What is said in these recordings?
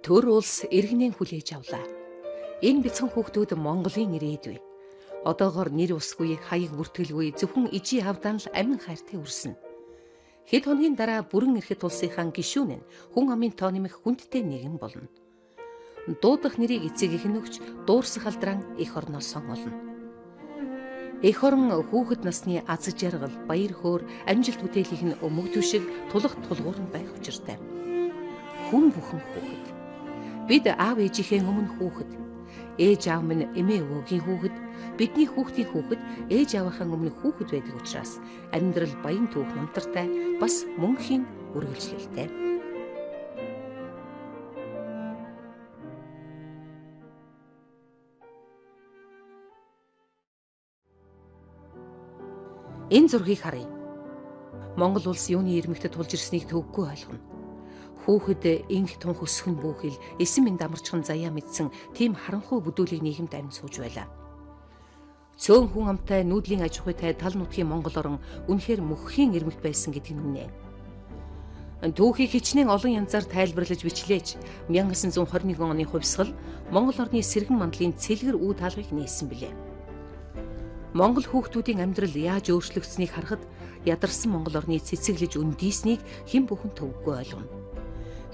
Төр улс иргэнийн хүлээж авлаа. Энэ бяцхан хүүхдүүд Монголын ирээдүй. Одоогоор нэр усгүй, хаяг бүртгэлгүй зөвхөн ижи авдаан л амин хайртай үрснэ. Хэд хоногийн дараа бүрэн эрэхэд улсынхаа гишүүн нь хүн амын тоо нэмэх хүндтэй нэгэн болно. Дуудах нэрийг эцэг их нөгч дуурсах алдран эх орноос олно. Эх орон хүүхэд насны аз жаргал, баяр хөөр, амжилт бүтээлийнх нь өмгдөө шиг тулах тулгуурн байх учиртай. Хүн бүхэн хүүхэд. Бид аав ээжийнхээ өмнө хүүхэд. Ээж аав минь эмээ өвөгийн хүүхэд. Бидний хүүхдийн хүүхэд ээж аавынхаа өмнө хүүхэд байдаг учраас амьдрал баян түүх намтартай бас мөнхийн үргэлжлэлтэй. Энэ зургийг харъя. Монгол улс юуны ирмэгтэд тулж ирснийг төвөггүй ойлгоно. Хүүхэд инх тун хөсгөн бүхэл эсэм минь дамарчхан заяа мэдсэн тийм харанхуй бүдүүлийг нийгэмд амь сууж байлаа. Цөөн хүн амтай нүүдлийн аж ахуйтай тал нутгийн Монгол орн үнэхээр мөххийн ирмэгт байсан гэдэг нь үнэ. Түүхийг хичнээн олон янзаар тайлбарлаж бичлээж 1921 оны хувьсгал Монгол орны сэргэн мандлын цэлгэр үе таалгыг нээсэн билээ. Монгол хүүхдүүдийн амьдрал яаж өөрчлөгдсөнийг харахад ядарсан Монгол орны цэцэглэж үндийснийг хэн бүхэн төвөггүй ойлгоно.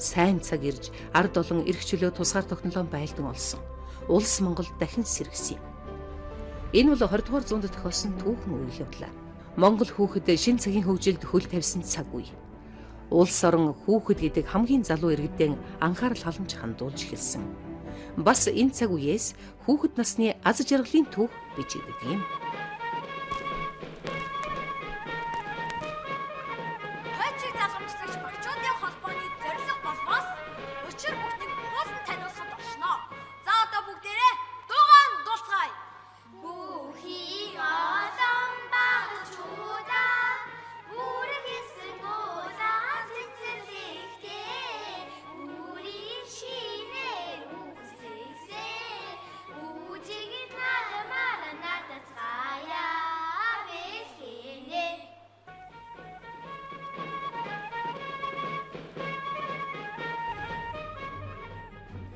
Сайн цаг ирж ард олон эрх чөлөө тусгаар тогтнолоо байлдан олсон. Улс Монгол дахин сэргсэн юм. Энэ бол 20 дугаар зуунд тохиолсон түүхэн үйл явдал. Монгол хүүхэд шин цагийн хөгжилд хөл тавьсан цаг үе. Улс орон хүүхэд гэдэг хамгийн залуу иргэдэн анхаарал халамж хандуулж эхэлсэн. Бас энэ цаг үеэс хүүхэд насны аз жаргалын түүх бичигддэг юм.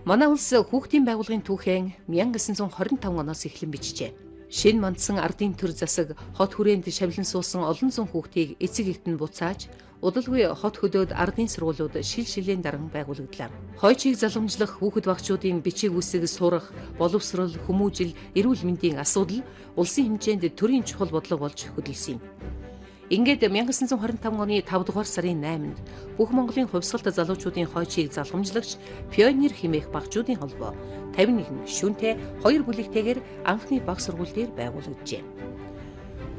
Манай улс хүүхдийн байгууллагын түүхэн 1925 оноос эхлэн бичжээ. Шинэ мандсан ардын төр засаг хот хүрээнд шавлан суусан олон зуун хүүхдийг эцэг эхэд нь буцааж удалгүй хот хөдөөд ардын сургуулиуд шил шилийн даран байгуулагдлаа. Хойчийг заламжлах хүүхэд багчуудын бичиг үсэг сурах, боловсрол, хүмүүжил, эрүүл мэндийн асуудал улсын хэмжээнд төрийн чухал бодлого болж хөдөлсөн юм. Ингээд 1925 оны 5 дугаар сарын 8-нд бүх Монголын хувьсгалт залуучуудын хойчийг залгамжлагч пионер хэмээх багчуудын холбоо 51 гишүүнтэй 2 бүлэгтэйгээр анхны баг сургууль дээр байгуулагджээ.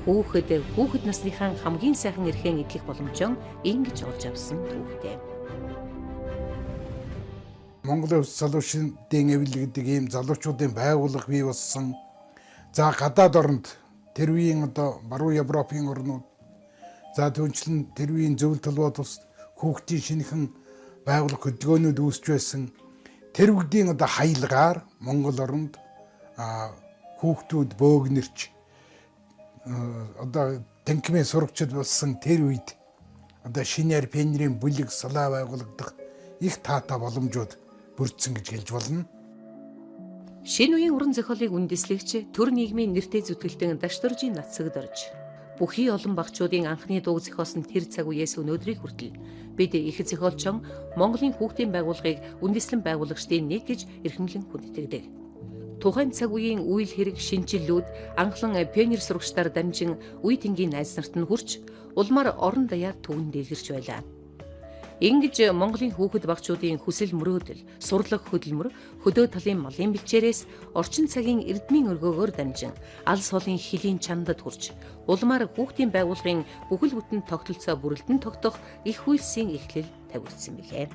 Хүүхэд насныхаа хамгийн сайхан эрхээ эдлэх боломжоо ингэж олж авсан түүхтэй. Монголын залуучуудын эвлэл гэдэг ийм залуучуудын байгууллага бий болсон. За гадаад оронд тэр үеийн баруун Европын орнууд за түүнчлэн тэр үеийн зөвлөлт толгойд ус хүүхдийн шинэхэн байгуулах хөдөлгөөнүүд үүсч байсан. Тэр бүгдийн хаялгаар Монгол оронд хүүхдүүд бөөгнөрч танкимын сурагчид болсон тэр үед шинээр пионерийн бүлэг салаа байгуулагдах их таатай боломжууд бүрдсэн гэж хэлж болно. Шинэ үеийн уран зохиолыг үндэслэгч төр нийгмийн нэртэй зүтгэлтэн Дашторжийн нацагд орж бүхий олон багчуудын анхны дуу зохиосон тэр цаг үеэс өнөөдрийг хүртэл бид их зохиолчон Монголын хүүхдийн байгууллагыг үндэслэн байгуулагчдын нэг гэж эрхэмлэн хүндэтгдэг. Тухайн цаг үеийн үйл хэрэг шинжиллүүд анхлан пионер сурагчдаар дамжин үе тэнгийн найз нарт нь хүрч улмаар орон даяар түүн дэлгэрч байлаа. Ингэж Монголын хүүхэд багчуудын хүсэл мөрөөдөл, сурлаг хөдөлмөр, хөдөө талын малын бэлчээрээс орчин цагийн эрдмийн өргөөгөөр дамжин алс холын хилийн чандад хүрч улмаар хүүхдийн байгууллагын бүхэл бүтэн тогтолцоо бүрэлдэн тогтоох их үйлсийн эхлэл тавигдсан билээ.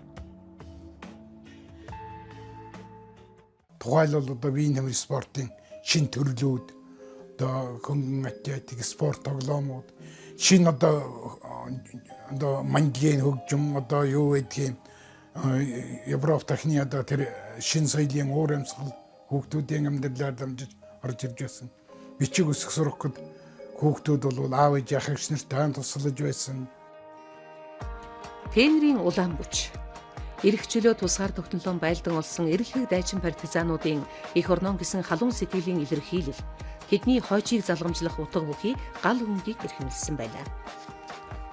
Тухайлбал биеийн тамирын спортын шин төрлүүд, хөнгөн атлетик спорт тоглоомууд, шин мандгийн хөгжим юу гэдгийг Европ дахны тэр шин соёлын уур амьсгал хүүхдүүдийн амьдралаар дамжиж орж ирж байсан. Бичиг үсэг сурах гэд хүүхдүүд бол аав ээж ягч нартай тусалж байсан. Тэнэрийн улаан бүч. Эрх чөлөө тусгаар тогтнолон байлдан олсон эрэлхэг дайчин партизануудын эх орнон гэсэн халуун сэтгэлийн илэрхийлэл тэдний хойжийг залгамжлах утга бүхий гал хөнгийг эрхэмлсэн байлаа.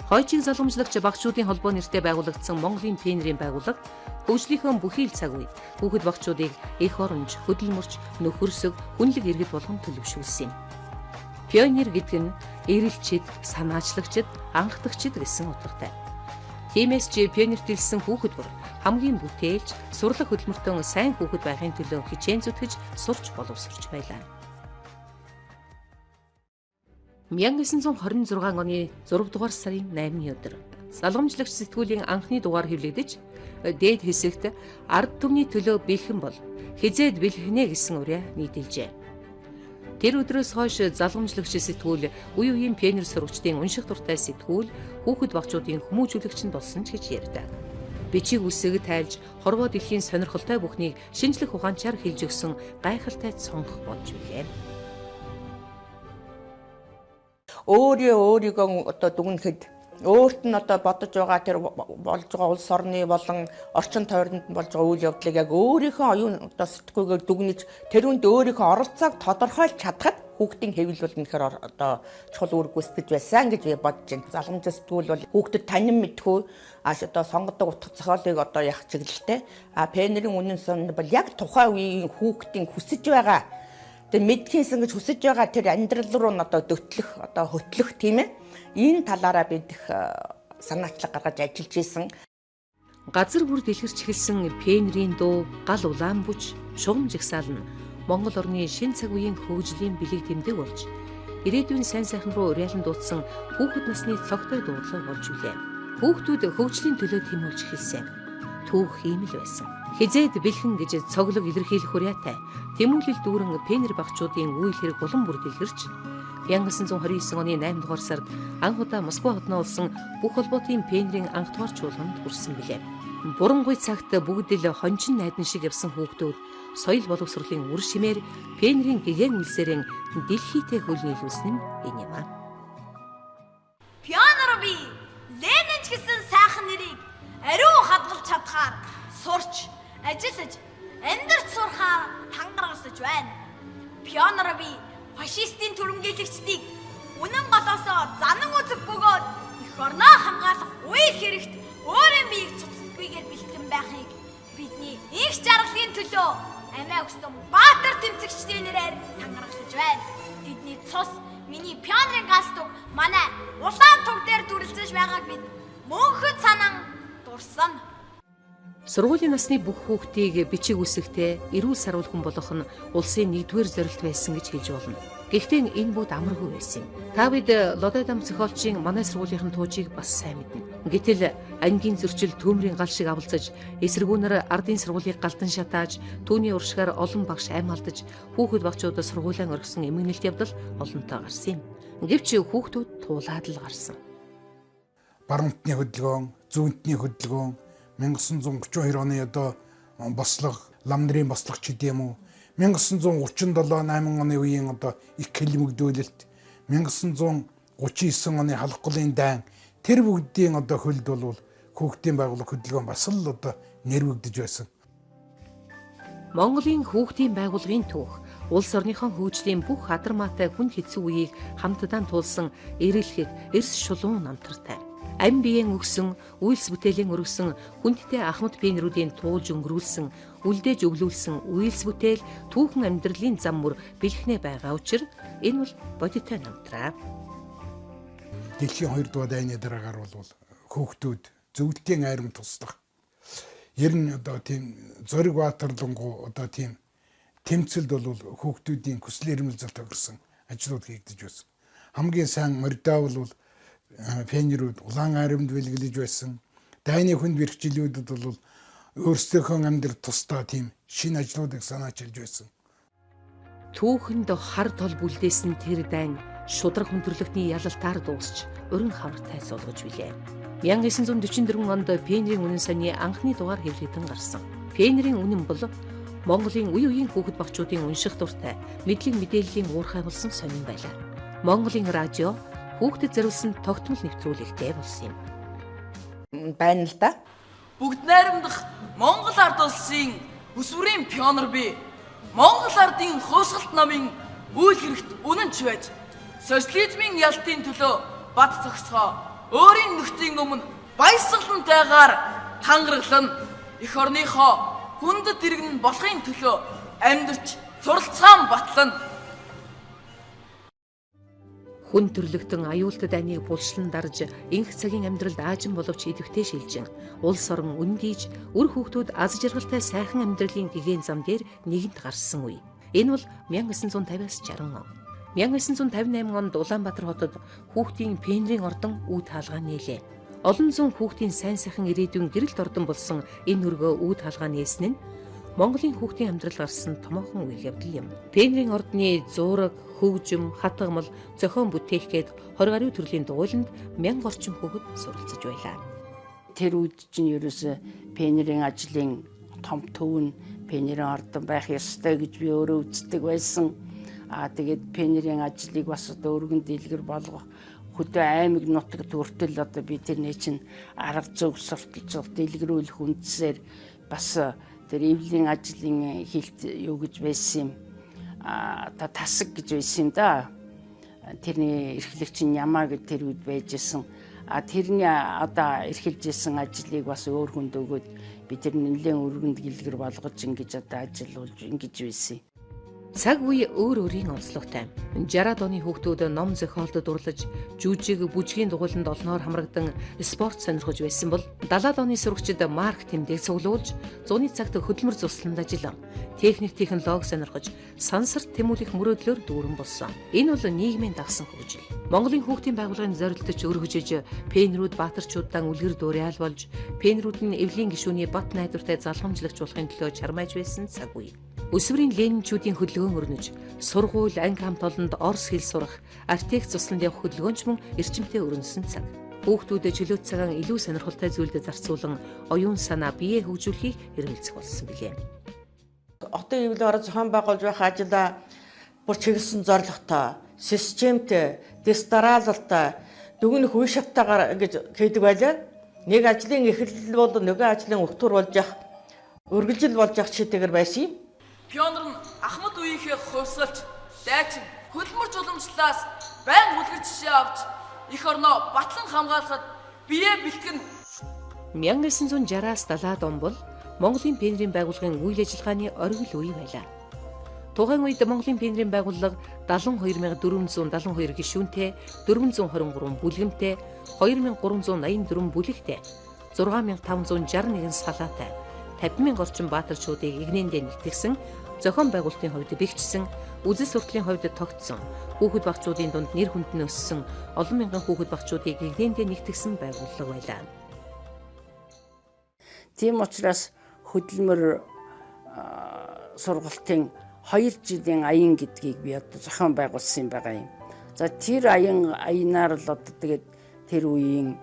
Хойжийг залгамжлагч багчуудын холбоо нэртэй байгуулагдсан Монголын пионерийн байгууллага хөгжлийнхөө бүхий л цаг үед хүүхэд багчуудыг эх оронж, хөдөлмөрч, нөхөрсөг, хүнлэг иргэд болгон төлөвшүүлсэн юм. Пионер гэдэг нь эрэлчид, санаачлагчид, анхдагчид гэсэн утгатай. Тиймээс ч пионерт илсэн хүүхэд бүр хамгийн бүтээлж, сурлаг хөдөлмөртөө сайн хүүхэд байхын төлөө хичээн зүтгэж, сурч боловсрч байлаа. 1926 оны 6 дугаар сарын 8-ны өдөр залгамжлагч сэтгүүлийн анхны дугаар хэвлэгдэж, дээд хэсэгт ард түмний төлөө бэлхэн бол хизээд бэлхнэ гэсэн урья нийтэлжээ. Тэр өдрөөс хойш залгамжлагч сэтгүүл үе үеийн пионер сурагчдын унших дуртай сэтгүүл хүүхэд багчуудын хүмүүжүүлэгч нь болсон ч гэж ярьдаг. Бичиг үсэг тайлж хорвоо дэлхийн сонирхолтой бүхнийг шинжлэх ухаанчаар хэлж өгсөн гайхалтай цонх болж билээ. Өөрийгөө одоо дүгнэхэд өөрт нь одоо бодож байгаа тэр болж байгаа улс орны болон орчин тойронд болж байгаа үйл явдлыг яг өөрийнхөө оюун одоо сэтгүүгээр дүгнэж тэр үнд өөрийнхөө оролцоог тодорхойлж чадхад хүүхдийн хэвлэл бол үнэхээр одоо чухал үүрэг гүйцэтгэж байсан гэж бодож байна. Залгамж сэтгүүл бол хүүхдэд танин мэдхүү одоо сонгодог утга зохиолыг одоо яг чиглэлтэй. Пионерийн үнэн сон бол яг тухайн үеийн хүүхдийн хүсэж байгаа тэр мэдхийнсэн гэж хүсэж байгаа тэр амьдрал руу н одоо дөтлөх одоо хөтлөх тийм ээ. Энэ талаараа бид их санаачлаг гаргаж ажиллаж исэн. Газар бүр дэлгэрч эхэлсэн пионерийн дуу, гал улаан бүч, шугам жигсаал нь Монгол орны шин цаг үеийн хөгжлийн бэлэг тэмдэг болж, ирээдүйн сайн сайхан руу уриалан дуудсан хүүхэд насны цогтой дуудлага болж билээ. Хүүхдүүд хөгжлийн төлөө тэмүүлж эхэлсэн. Түүх ийм л байсан. Хизээд бэлхэн гэж цоглог илэрхийлэх хүрээтэй тэмүүлэл дүүрэн пионер багчуудын үйл хэрэг булан бүр дэлгэрч 1929 оны 8 дугаар сард анх удаа Москва хотноо улсан бүх холбоотын пионерийн анх дугаар чуулганд хүрсэн билээ. Бурангүй цагт бүгд л хончин найдан шиг явсан хүүхдүүд соёл боловсролын үр шимээр пионерийн гэгээн үлсээрэн дэлхийтэй хөл нийлүүлсэн нь энэ юм аа. Пионер би Ленинч гэсэн сайхан нэрийг ариун хадгалж чадхаар сурч, ажиллаж, амьдарч сурахаар тангаргалж байна. Пионер би фашистийн түрэмгийлэгчдийг үнэн голоосоо занан үзэг бөгөөд эх орноо хамгаалах үйл хэрэгт өөрийн биеийг цуцдаггүйгээр бэлтгэн байхыг бидний их жаргалын төлөө амиа өгсөн баатар тэмцэгчдийн нэрээр тангаргалж байна. Тэдний цус миний пионерын галстук манай улаан туг дээр дүрлзэж байгааг бид мөнхөд санан дурсан. Сургуулийн насны бүх хүүхдийг бичиг үсэгтэй эрүүл саруулхан болгох нь улсын нэгдүгээр зорилт байсан гэж хэлж болно. Гэхдээ энэ бүгд амаргүй байсан юм. Та бид Лодой дам зохиолчийн манай сургуулийн туужийг бас сайн мэднэ. Гэтэл ангийн зөрчил төмрийн гал шиг авалцаж, эсэргүүнээр ардын сургуулийг галдан шатааж, түүний уршгаар олон багш амь алдаж, хүүхэд багчуудад сургуулиан орхисон эмгэнэлт явдал олонтоо гарсан юм. Гэвч хүүхдүүд туулаад л гарсан. Баруунтны хөдөлгөөн, зүүнтний хөдөлгөөн 1932 оны одоо бослого, лам нарын бослого ч гэдэм үү. 1937-8 оны үеийн одоо их хэлмэгдүүлэлт, 1939 оны халахгуулын дайн тэр бүгдийн одоо хөлд бол хүүхдийн байгууллага хөдөлгөөн бас л одоо нэрвэгдэж байсан. Монголын хүүхдийн байгууллагын түүх улс орныхон хөгжлийн бүх адармаатай хүн хэцүү үеийг хамтдаа туулсан эрэлхэг, эрс шулуун намтартай. Ам биеийн өгсөн, үйлс бүтээлийн өргөсөн, хүндтэй ахмад пионеруудын туулж өнгөрүүлсэн, үлдээж өвлүүлсэн үйлс бүтээл түүхэн амьдралын зам мөр бэлхнэ байгаа учраас энэ бол бодиттой намтраа. Дэлхийн 2 дугаар дайны дараагаар бол хүүхдүүд зөвлөлтийн айрам туслах. Ер нь одоо тийм зориг баатарлангу одоо тийм тэмцэлд бол хүүхдүүдийн хүсэл эрмэлзэл тохирсон ажлууд хийгдэж байсан. Хамгийн сайн мордоо бол пионерууд улаан айрамд бэлгэлж байсан. Дайны хүнд бэрхжилүүдэд бол өөрсдийнхөө амьдрал тусдаа тийм шинэ ажлуудыг санаачилж байсан. Түүхэнд хар тол бүлдээсэн тэр дайн шудраг хүндрэлтний ялалтаар дуусч өрн хавартай суулгаж билээ. 1944 онд пионерийн үнэн саний анхны дугаар хэвлэгдэн гарсан. Пионерийн үнэн бол Монголын үе үеийн хүүхэд багчуудын унших дуртай, мэдлэг мэдээллийн уурхай болсон сонин байлаа. Монголын радио хүүхдэд зориулсан тогтмол нэвтрүүлэгтэй болсон юм. Байна л да. бүгд найрамдах Монгол ард улсын өсвөрийн пионер би. Монгол ардын хувьсгалт намын үйл хэрэгт үнэнч байж, социализмын ялтын төлөө бат зогсгоо өөрийн нөхдийн өмнө баясгалантайгаар хангараглан эх орныхоо хүндэт иргэн болохын төлөө амьдарч суралцгаан батлана. Хүн төрлөختөн аюултад аниг булшлан дарж инх цагийн амьдралд аажин боловч идэвхтэй шилжин улс орон үндийж үр хүүхдүүд аз жаргалтай сайхан амьдралын гэгээн зам дээр нэгэнт гарсан үе. Энэ бол 1950-аас 60 он. 1958 онд Улаанбаатар хотод хүүхдийн пенрийн ордон үүд хаалгаа нээлээ. Олон зуун хүүхдийн сайн сайхан ирээдүйн гэрэлт ордон болсон энэ өргөө үүд хаалгаа нээсэн нь Монголын хүүхдийн амьдрал гарсан томоохон үйл явдал юм. Пенрийн ордны зураг, хөгжим, хатгамал, зохион бүтээх гээд 20 гаруй төрлийн дугуйланд 1000 орчим хүүхэд суралцж байлаа. Тэр үед чинь ерөөсө пенрийн ажлын том төв нь пенрийн ордон байх ёстой гэж би өөрөө үздэг байсан. Тэгээд пенрийн ажлыг бас одоо өргөн дийлгэр болгох хөдөө аймаг нутагт хүртэл одоо би тэрний чинь арга зүг сурталчилга дэлгэрүүлэх үндсээр бас тэр эвлийн ажлын хилт юу гэж байсан юм. Одоо тасаг гэж байсан юм да. Тэрний эрхлэгч нь Ямаа гэж тэр үед байж исэн. Тэрний одоо эрхэлж исэн ажлыг бас өөр хүнд өгөөд би тэр нэлээд өргөнд гэлгэр болгож ингэж одоо ажиллуулж ингэж байсан. Цаг үе өөр өөрийн онцлогтой. 60-аад оны хүүхдүүд ном зохиолд дурлаж, жүжиг, бүжгийн дугуйланд олноор хамрагдан спорт сонирхож байсан бол 70-аад оны сурагчид марк тэмдэг цуглуулж, зуны цагт хөдөлмөр зусланд ажиллан, техник технологи сонирхож, сансарт тэмүүлэх мөрөөдлөөр дүүрэн болсон. Энэ бол нийгмийн дагсан хөгжил. Монголын хүүхдийн байгууллагын зорилтож өргөжөж, пенрүүд баатарчуудаа үлгэр дуурайл болж, пенрүүд нь эвлийн гишүүний бат найдвартай залхамжлагч болохын төлөө чармааж байсан цаг үе. Өсвөрийн ленинчүүдийн хөдөлгөөн өрнөж, сургууль, анги хамт олонд орс хэл сурах, артекст цусланд явах хөдөлгөөнч мөн эрчимтэй өрнөсөн цаг. Хүүхдүүдэд чөлөөт цагаан илүү сонирхолтой зүйлд зарцуулан оюун санаа биеэ хөгжүүлэхийг эрмэлзэх болсон билээ. Хотын эвлэн орон зохион байгуулж байх ажилда бүр чиглэсэн зорилготой, системтэй, дистаралтай, дүгнэх үе шаттайгаар ингэж хийдэг байлаа. Нэг ажлын эхлэл бол нөгөө ажлын өвтөр болж явах, үргэлжил болж явах чигээр байсан юм. Пионер нь Ахмад үеийнхээ хувьсгалж, дайчин, хөдөлмөр жуламжлалаас байн үлгэр жишээ авч эх орноо батлан хамгаалахад биеэ бэлтгэн. 1960-аас 70-аад он бол Монголын пенрийн байгууллагын үйл ажиллагааны оргил үе байлаа. Тухайн үед Монголын пенрийн байгууллага 72472 гишүүнтэй, 423 бүлгэмтэй, 2384 бүлэгтэй, 6561 салаатай, 50,000 орчим баатарчуудыг игнэндээ нэгтгэсэн, зохион байгуулалтын хувьд бэхжсэн, үзэл сурталын хувьд тогтсон, хүүхэд багцуудын дунд нэр хүнд нь өссөн, олон мянган хүүхэд багцуудыг игнэндээ нэгтгэсэн байгууллага байлаа. Тийм учраас хөдөлмөр сургалтын 2 жилийн аян гэдгийг би одоо зохион байгуулсан юм байгаа юм. За тэр аянаар л одоо тэгээд тэр үеийн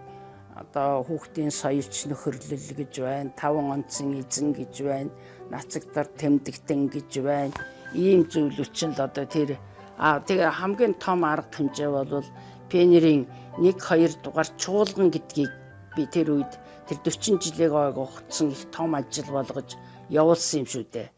одоо хүүхдийн соёлч нөхөрлөл гэж байна, 5 онцын эзэн гэж байна, нацагтар тэмдэгтэн гэж байна. Ийм зүйлүүч л одоо тэр тэгээ хамгийн том арга хэмжээ бол пенрийн 1-2 дугаар чуулган гэдгийг би тэр үед тэр 40 жилийн хугацсан их том ажил болгож явуулсан юм шүү дээ.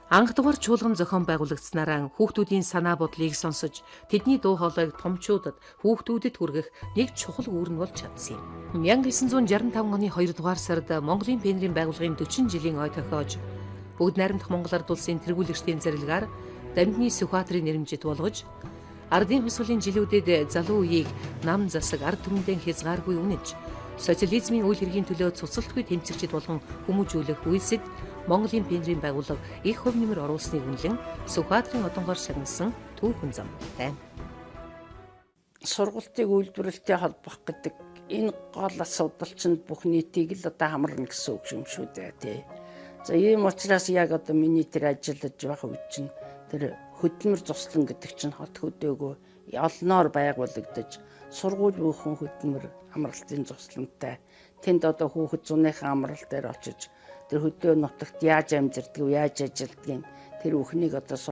Анх дугаар чуулган зохион байгуулагдсанараа хүүхдүүдийн санаа бодлыг сонсож, тэдний дуу хоолойг томчуудад, хүүхдүүдэд хүргэх нэг чухал үүрэг болж чадсан юм. 1965 оны 2 дугаар сард Монголын пенрийн байгууллагын 40 жилийн ой тохиож, бүгд найрамдах Монгол ард улсын тэргүүлэгчдийн зарилгаар дамжны Сүхбаатарын нэрмжит болгож, ардын хувьсгалын жилүүдэд залуу үеийг нам засаг ард түмэндээ хязгааргүй үнэж, социализмын үйл хэргийн төлөө цуцалтгүй тэмцэгчид болгон хүмүүжүүлэх үйлсэд Монголын пенрийн байгууллага их хөв нэмэр оруулсныг үнэлэн Сүхбаатарын одонгоор шагнасан түүхэн зам байна. Сургалтыг үйлдвэрлэлтэй холбох гэдэг энэ гол асуудал чинь бүх нийтийг л одоо хамарна гэсэн үг юм шүү дээ тий. За ийм учраас яг одоо миний тэр ажиллаж байх үед чинь тэр хөдөлмөр зуслан гэдэг чинь хот хөдөөгөө олноор байгуулагдаж сургууль бүхэн хөдөлмөр амралтын зуслантай тэнд одоо хүүхэд зуныхаа амралт дээр очиж тэр хөдөө нутагт яаж амьдэрдэг, яаж ажилдгийг тэр бүхнийг одоо